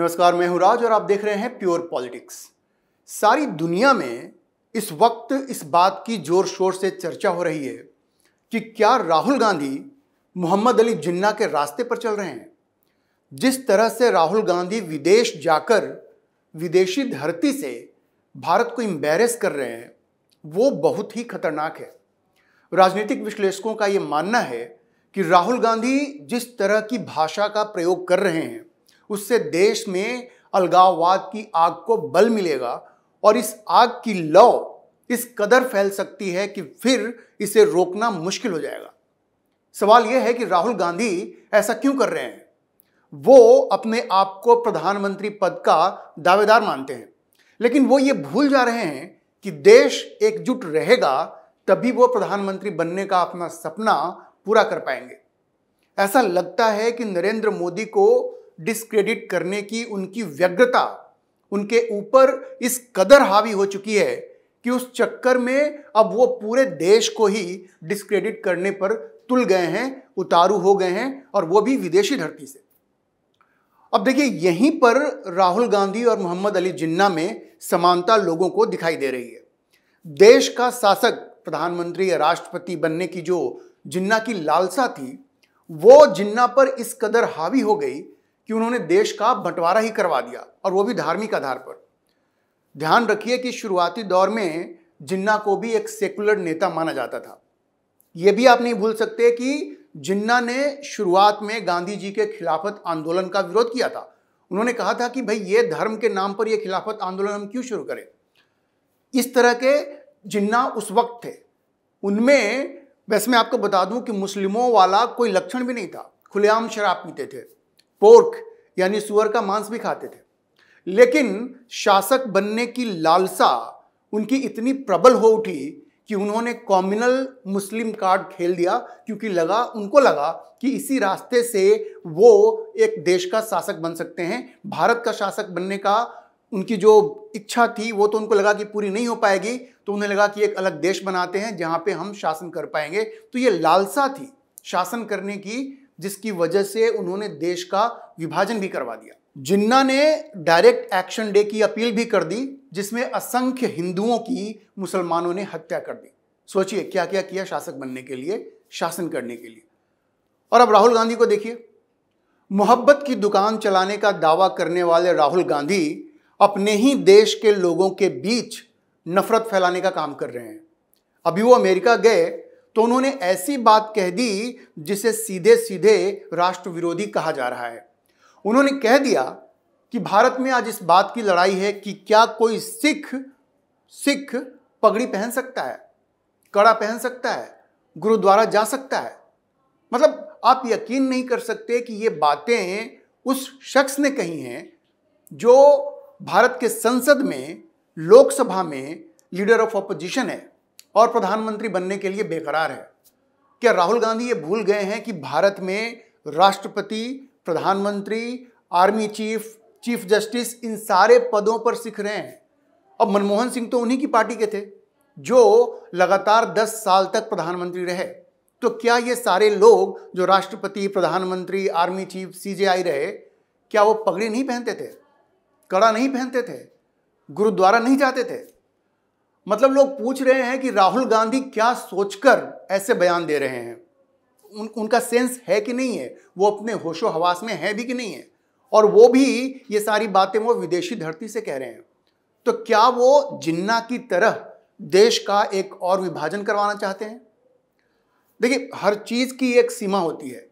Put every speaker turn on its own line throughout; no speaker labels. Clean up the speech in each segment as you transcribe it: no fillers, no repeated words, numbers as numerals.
नमस्कार, मैं हूं राज और आप देख रहे हैं प्योर पॉलिटिक्स। सारी दुनिया में इस वक्त इस बात की जोर शोर से चर्चा हो रही है कि क्या राहुल गांधी मोहम्मद अली जिन्ना के रास्ते पर चल रहे हैं। जिस तरह से राहुल गांधी विदेश जाकर विदेशी धरती से भारत को एम्बैरेस कर रहे हैं वो बहुत ही खतरनाक है। राजनीतिक विश्लेषकों का ये मानना है कि राहुल गांधी जिस तरह की भाषा का प्रयोग कर रहे हैं उससे देश में अलगाववाद की आग को बल मिलेगा और इस आग की लौ इस कदर फैल सकती है कि फिर इसे रोकना मुश्किल हो जाएगा। सवाल यह है कि राहुल गांधी ऐसा क्यों कर रहे हैं। वो अपने आप को प्रधानमंत्री पद का दावेदार मानते हैं, लेकिन वो ये भूल जा रहे हैं कि देश एकजुट रहेगा तभी वो प्रधानमंत्री बनने का अपना सपना पूरा कर पाएंगे। ऐसा लगता है कि नरेंद्र मोदी को डिस्क्रेडिट करने की उनकी व्यग्रता उनके ऊपर इस कदर हावी हो चुकी है कि उस चक्कर में अब वो पूरे देश को ही डिस्क्रेडिट करने पर तुल गए हैं, उतारू हो गए हैं, और वो भी विदेशी धरती से। अब देखिए, यहीं पर राहुल गांधी और मोहम्मद अली जिन्ना में समानता लोगों को दिखाई दे रही है। देश का शासक, प्रधानमंत्री या राष्ट्रपति बनने की जो जिन्ना की लालसा थी वो जिन्ना पर इस कदर हावी हो गई कि उन्होंने देश का बंटवारा ही करवा दिया, और वो भी धार्मिक आधार पर। ध्यान रखिए कि शुरुआती दौर में जिन्ना को भी एक सेकुलर नेता माना जाता था। यह भी आप नहीं भूल सकते कि जिन्ना ने शुरुआत में गांधी जी के खिलाफत आंदोलन का विरोध किया था। उन्होंने कहा था कि भाई ये धर्म के नाम पर यह खिलाफत आंदोलन हम क्यों शुरू करें। इस तरह के जिन्ना उस वक्त थे। उनमें वैसे मैं आपको बता दूं कि मुस्लिमों वाला कोई लक्षण भी नहीं था। खुलेआम शराब पीते थे, पोर्क यानी सुअर का मांस भी खाते थे, लेकिन शासक बनने की लालसा उनकी इतनी प्रबल हो उठी कि उन्होंने कॉम्युनल मुस्लिम कार्ड खेल दिया, क्योंकि उनको लगा कि इसी रास्ते से वो एक देश का शासक बन सकते हैं। भारत का शासक बनने का उनकी जो इच्छा थी वो तो उनको लगा कि पूरी नहीं हो पाएगी, तो उन्हें लगा कि एक अलग देश बनाते हैं जहां पे हम शासन कर पाएंगे। तो ये लालसा थी शासन करने की, जिसकी वजह से उन्होंने देश का विभाजन भी करवा दिया। जिन्ना ने डायरेक्ट एक्शन डे की अपील भी कर दी, जिसमें असंख्य हिंदुओं की मुसलमानों ने हत्या कर दी। सोचिए क्या क्या किया शासक बनने के लिए, शासन करने के लिए। और अब राहुल गांधी को देखिए, मोहब्बत की दुकान चलाने का दावा करने वाले राहुल गांधी अपने ही देश के लोगों के बीच नफरत फैलाने का काम कर रहे हैं। अभी वो अमेरिका गए तो उन्होंने ऐसी बात कह दी जिसे सीधे सीधे राष्ट्र विरोधी कहा जा रहा है। उन्होंने कह दिया कि भारत में आज इस बात की लड़ाई है कि क्या कोई सिख पगड़ी पहन सकता है, कड़ा पहन सकता है, गुरुद्वारा जा सकता है। मतलब आप यकीन नहीं कर सकते कि ये बातें उस शख्स ने कही हैं जो भारत के संसद में, लोकसभा में लीडर ऑफ ऑपोजिशन है और प्रधानमंत्री बनने के लिए बेकरार है। क्या राहुल गांधी ये भूल गए हैं कि भारत में राष्ट्रपति, प्रधानमंत्री, आर्मी चीफ, चीफ जस्टिस, इन सारे पदों पर सिख रहे हैं। अब मनमोहन सिंह तो उन्हीं की पार्टी के थे जो लगातार 10 साल तक प्रधानमंत्री रहे। तो क्या ये सारे लोग जो राष्ट्रपति, प्रधानमंत्री, आर्मी चीफ, सीजेआई रहे, क्या वो पगड़ी नहीं पहनते थे, कड़ा नहीं पहनते थे, गुरुद्वारा नहीं जाते थे? मतलब लोग पूछ रहे हैं कि राहुल गांधी क्या सोचकर ऐसे बयान दे रहे हैं। उनका सेंस है कि नहीं है, वो अपने होशो हवास में है भी कि नहीं है, और वो भी ये सारी बातें वो विदेशी धरती से कह रहे हैं। तो क्या वो जिन्ना की तरह देश का एक और विभाजन करवाना चाहते हैं? देखिए, हर चीज की एक सीमा होती है,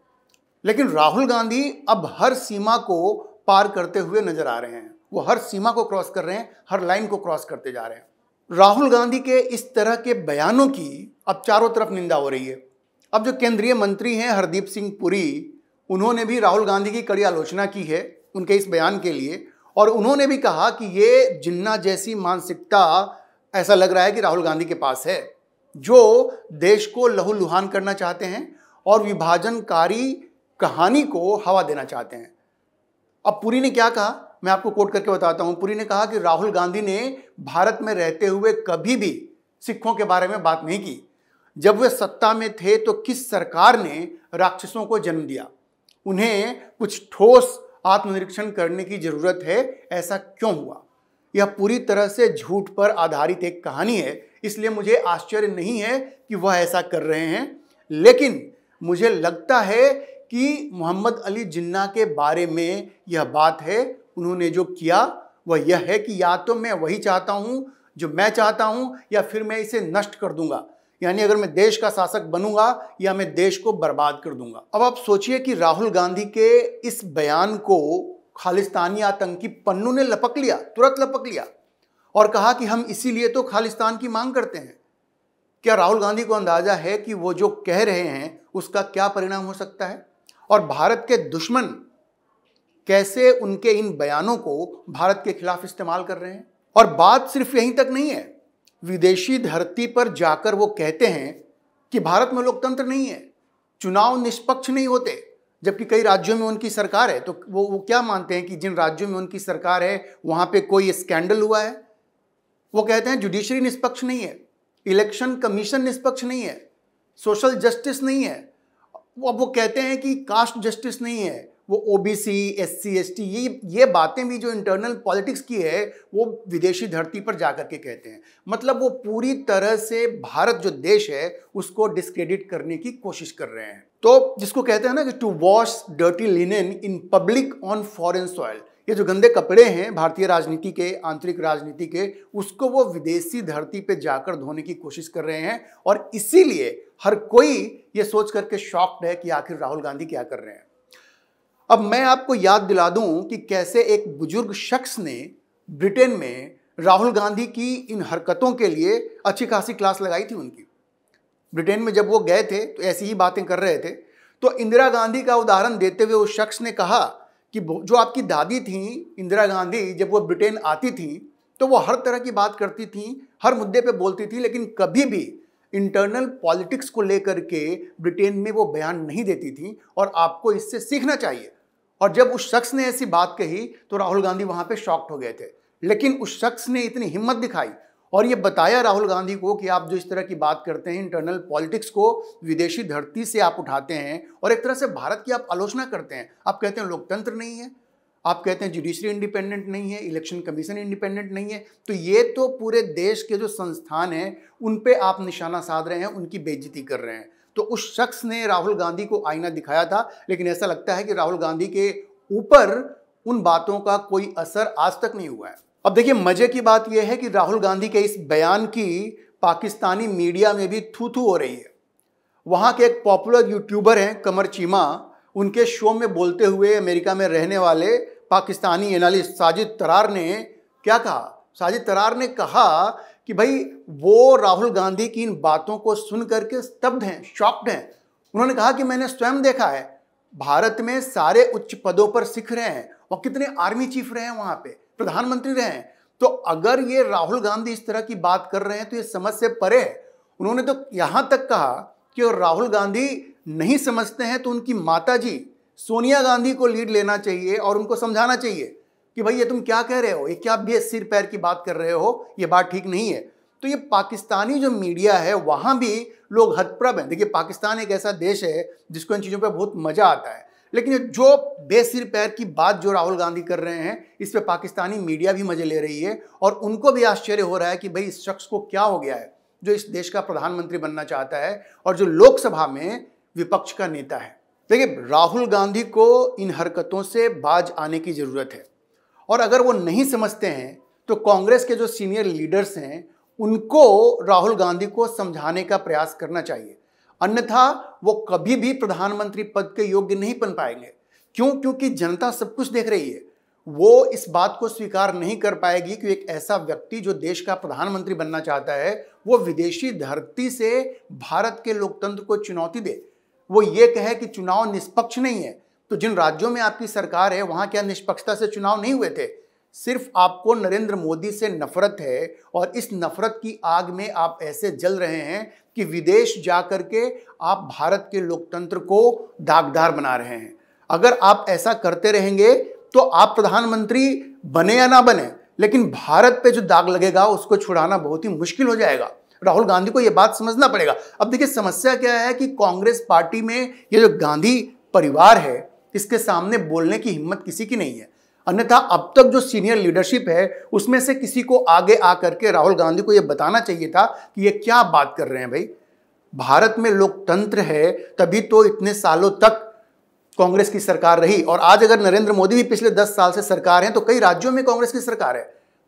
लेकिन राहुल गांधी अब हर सीमा को पार करते हुए नजर आ रहे हैं। वो हर सीमा को क्रॉस कर रहे हैं, हर लाइन को क्रॉस करते जा रहे हैं। राहुल गांधी के इस तरह के बयानों की अब चारों तरफ निंदा हो रही है। अब जो केंद्रीय मंत्री हैं हरदीप सिंह पुरी, उन्होंने भी राहुल गांधी की कड़ी आलोचना की है उनके इस बयान के लिए, और उन्होंने भी कहा कि ये जिन्ना जैसी मानसिकता ऐसा लग रहा है कि राहुल गांधी के पास है, जो देश को लहूलुहान करना चाहते हैं और विभाजनकारी कहानी को हवा देना चाहते हैं। अब पुरी ने क्या कहा, मैं आपको कोट करके बताता हूं। पुरी ने कहा कि राहुल गांधी ने भारत में रहते हुए कभी भी सिखों के बारे में बात नहीं की। जब वे सत्ता में थे तो किस सरकार ने राक्षसों को जन्म दिया, उन्हें कुछ ठोस आत्मनिरीक्षण करने की जरूरत है, ऐसा क्यों हुआ। यह पूरी तरह से झूठ पर आधारित एक कहानी है, इसलिए मुझे आश्चर्य नहीं है कि वह ऐसा कर रहे हैं। लेकिन मुझे लगता है कि मोहम्मद अली जिन्ना के बारे में यह बात है। उन्होंने जो किया वह यह है कि या तो मैं वही चाहता हूं जो मैं चाहता हूं, या फिर मैं इसे नष्ट कर दूंगा, यानी अगर मैं देश का शासक बनूंगा या मैं देश को बर्बाद कर दूंगा। अब आप सोचिए कि राहुल गांधी के इस बयान को खालिस्तानी आतंकी पन्नू ने लपक लिया, तुरंत लपक लिया और कहा कि हम इसीलिए तो खालिस्तान की मांग करते हैं। क्या राहुल गांधी को अंदाजा है कि वो जो कह रहे हैं उसका क्या परिणाम हो सकता है, और भारत के दुश्मन कैसे उनके इन बयानों को भारत के खिलाफ इस्तेमाल कर रहे हैं। और बात सिर्फ यहीं तक नहीं है, विदेशी धरती पर जाकर वो कहते हैं कि भारत में लोकतंत्र नहीं है, चुनाव निष्पक्ष नहीं होते, जबकि कई राज्यों में उनकी सरकार है। तो वो क्या मानते हैं कि जिन राज्यों में उनकी सरकार है वहां पे कोई स्कैंडल हुआ है। वो कहते हैं जुडिशरी निष्पक्ष नहीं है, इलेक्शन कमीशन निष्पक्ष नहीं है, सोशल जस्टिस नहीं है। वो कहते हैं कि कास्ट जस्टिस नहीं है, वो ओबीसी, एससी, एसटी, ये बातें भी जो इंटरनल पॉलिटिक्स की है वो विदेशी धरती पर जाकर के कहते हैं। मतलब वो पूरी तरह से भारत जो देश है उसको डिस्क्रेडिट करने की कोशिश कर रहे हैं। तो जिसको कहते हैं ना कि to wash dirty linen in public on foreign soil, ये जो गंदे कपड़े हैं भारतीय राजनीति के, आंतरिक राजनीति के, उसको वो विदेशी धरती पे जाकर धोने की कोशिश कर रहे हैं। और इसीलिए हर कोई ये सोच करके शॉक्ड है कि आखिर राहुल गांधी क्या कर रहे हैं। अब मैं आपको याद दिला दूं कि कैसे एक बुजुर्ग शख्स ने ब्रिटेन में राहुल गांधी की इन हरकतों के लिए अच्छी खासी क्लास लगाई थी उनकी। ब्रिटेन में जब वो गए थे तो ऐसी ही बातें कर रहे थे, तो इंदिरा गांधी का उदाहरण देते हुए उस शख्स ने कहा कि जो आपकी दादी थी इंदिरा गांधी, जब वो ब्रिटेन आती थी तो वो हर तरह की बात करती थी, हर मुद्दे पे बोलती थी, लेकिन कभी भी इंटरनल पॉलिटिक्स को लेकर के ब्रिटेन में वो बयान नहीं देती थी, और आपको इससे सीखना चाहिए। और जब उस शख्स ने ऐसी बात कही तो राहुल गांधी वहां पे शॉक्ड हो गए थे। लेकिन उस शख्स ने इतनी हिम्मत दिखाई और ये बताया राहुल गांधी को कि आप जो इस तरह की बात करते हैं, इंटरनल पॉलिटिक्स को विदेशी धरती से आप उठाते हैं और एक तरह से भारत की आप आलोचना करते हैं। आप कहते हैं लोकतंत्र नहीं है, आप कहते हैं जुडिशरी इंडिपेंडेंट नहीं है, इलेक्शन कमीशन इंडिपेंडेंट नहीं है, तो ये तो पूरे देश के जो संस्थान हैं उन पे आप निशाना साध रहे हैं, उनकी बेइज्जती कर रहे हैं। तो उस शख्स ने राहुल गांधी को आईना दिखाया था, लेकिन ऐसा लगता है कि राहुल गांधी के ऊपर उन बातों का कोई असर आज तक नहीं हुआ है। अब देखिए, मजे की बात यह है कि राहुल गांधी के इस बयान की पाकिस्तानी मीडिया में भी थू थू हो रही है। वहां के एक पॉपुलर यूट्यूबर हैं कमर चीमा, उनके शो में बोलते हुए अमेरिका में रहने वाले पाकिस्तानी एनालिस्ट साजिद तरार ने क्या कहा। साजिद तरार ने कहा कि भाई वो राहुल गांधी की इन बातों को सुन करके स्तब्ध हैं, शॉक्ड हैं। उन्होंने कहा कि मैंने स्वयं देखा है, भारत में सारे उच्च पदों पर सिख रहे हैं और कितने आर्मी चीफ रहे हैं, वहां पे प्रधानमंत्री रहे हैं। तो अगर ये राहुल गांधी इस तरह की बात कर रहे हैं तो ये समझ से परे है। उन्होंने तो यहां तक कहा कि राहुल गांधी नहीं समझते हैं तो उनकी माताजी सोनिया गांधी को लीड लेना चाहिए और उनको समझाना चाहिए कि भाई ये तुम क्या कह रहे हो, ये क्या सिर पैर की बात कर रहे हो, ये बात ठीक नहीं है। तो ये पाकिस्तानी जो मीडिया है वहां भी लोग हतप्रभ हैं। देखिए, पाकिस्तान एक ऐसा देश है जिसको इन चीज़ों पे बहुत मजा आता है, लेकिन जो बेसिर पैर की बात जो राहुल गांधी कर रहे हैं इस पे पाकिस्तानी मीडिया भी मजे ले रही है, और उनको भी आश्चर्य हो रहा है कि भाई इस शख्स को क्या हो गया है जो इस देश का प्रधानमंत्री बनना चाहता है और जो लोकसभा में विपक्ष का नेता है। देखिए, राहुल गांधी को इन हरकतों से बाज आने की जरूरत है, और अगर वो नहीं समझते हैं तो कांग्रेस के जो सीनियर लीडर्स हैं उनको राहुल गांधी को समझाने का प्रयास करना चाहिए, अन्यथा वो कभी भी प्रधानमंत्री पद के योग्य नहीं बन पाएंगे। क्यों? क्योंकि जनता सब कुछ देख रही है। वो इस बात को स्वीकार नहीं कर पाएगी कि एक ऐसा व्यक्ति जो देश का प्रधानमंत्री बनना चाहता है वो विदेशी धरती से भारत के लोकतंत्र को चुनौती दे। वो ये कहे कि चुनाव निष्पक्ष नहीं है। तो जिन राज्यों में आपकी सरकार है वहां क्या निष्पक्षता से चुनाव नहीं हुए थे? सिर्फ आपको नरेंद्र मोदी से नफरत है, और इस नफरत की आग में आप ऐसे जल रहे हैं कि विदेश जाकर के आप भारत के लोकतंत्र को दागदार बना रहे हैं। अगर आप ऐसा करते रहेंगे तो आप प्रधानमंत्री बने या ना बने, लेकिन भारत पे जो दाग लगेगा उसको छुड़ाना बहुत ही मुश्किल हो जाएगा। राहुल गांधी को यह बात समझना पड़ेगा। अब देखिए, समस्या क्या है कि कांग्रेस पार्टी में ये जो गांधी परिवार है, इसके सामने बोलने की हिम्मत किसी की नहीं है। अन्यथा अब तक जो सीनियर लीडरशिप है उसमें से किसी को आगे आकर के राहुल गांधी को यह बताना चाहिए था कि ये क्या बात कर रहे हैं भाई। भारत में लोकतंत्र है, तभी तो इतने सालों तक कांग्रेस की सरकार रही। और आज अगर नरेंद्र मोदी भी पिछले 10 साल से सरकार है तो कई राज्यों में कांग्रेस की सरकार है।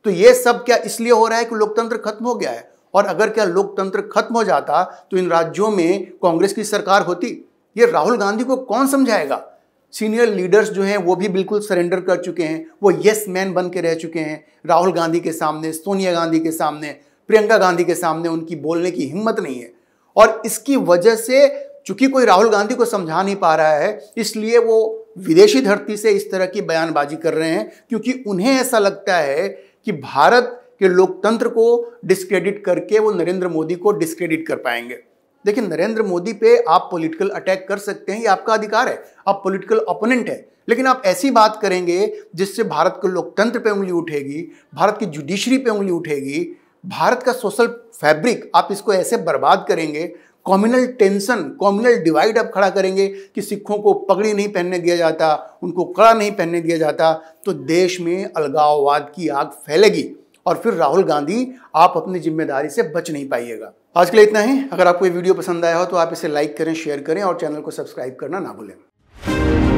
तो ये सब क्या इसलिए हो रहा है कि लोकतंत्र खत्म हो गया है? और अगर क्या लोकतंत्र खत्म हो जाता तो इन राज्यों में कांग्रेस की सरकार होती? ये राहुल गांधी को कौन समझाएगा? सीनियर लीडर्स जो हैं वो भी बिल्कुल सरेंडर कर चुके हैं, वो यस मैन बन के रह चुके हैं। राहुल गांधी के सामने, सोनिया गांधी के सामने, प्रियंका गांधी के सामने उनकी बोलने की हिम्मत नहीं है। और इसकी वजह से चूंकि कोई राहुल गांधी को समझा नहीं पा रहा है, इसलिए वो विदेशी धरती से इस तरह की बयानबाजी कर रहे हैं, क्योंकि उन्हें ऐसा लगता है कि भारत के लोकतंत्र को डिस्क्रेडिट करके वो नरेंद्र मोदी को डिस्क्रेडिट कर पाएंगे। देखिए, नरेंद्र मोदी पे आप पॉलिटिकल अटैक कर सकते हैं, ये आपका अधिकार है, आप पॉलिटिकल ओपोनेंट है, लेकिन आप ऐसी बात करेंगे जिससे भारत के लोकतंत्र पे उंगली उठेगी, भारत की जुडिशरी पे उंगली उठेगी, भारत का सोशल फैब्रिक आप इसको ऐसे बर्बाद करेंगे, कम्युनल टेंशन, कम्युनल डिवाइड आप खड़ा करेंगे कि सिखों को पगड़ी नहीं पहनने दिया जाता, उनको कड़ा नहीं पहनने दिया जाता, तो देश में अलगाववाद की आग फैलेगी और फिर राहुल गांधी आप अपनी जिम्मेदारी से बच नहीं पाइएगा। आज के लिए इतना ही। अगर आपको ये वीडियो पसंद आया हो तो आप इसे लाइक करें, शेयर करें और चैनल को सब्सक्राइब करना ना भूलें।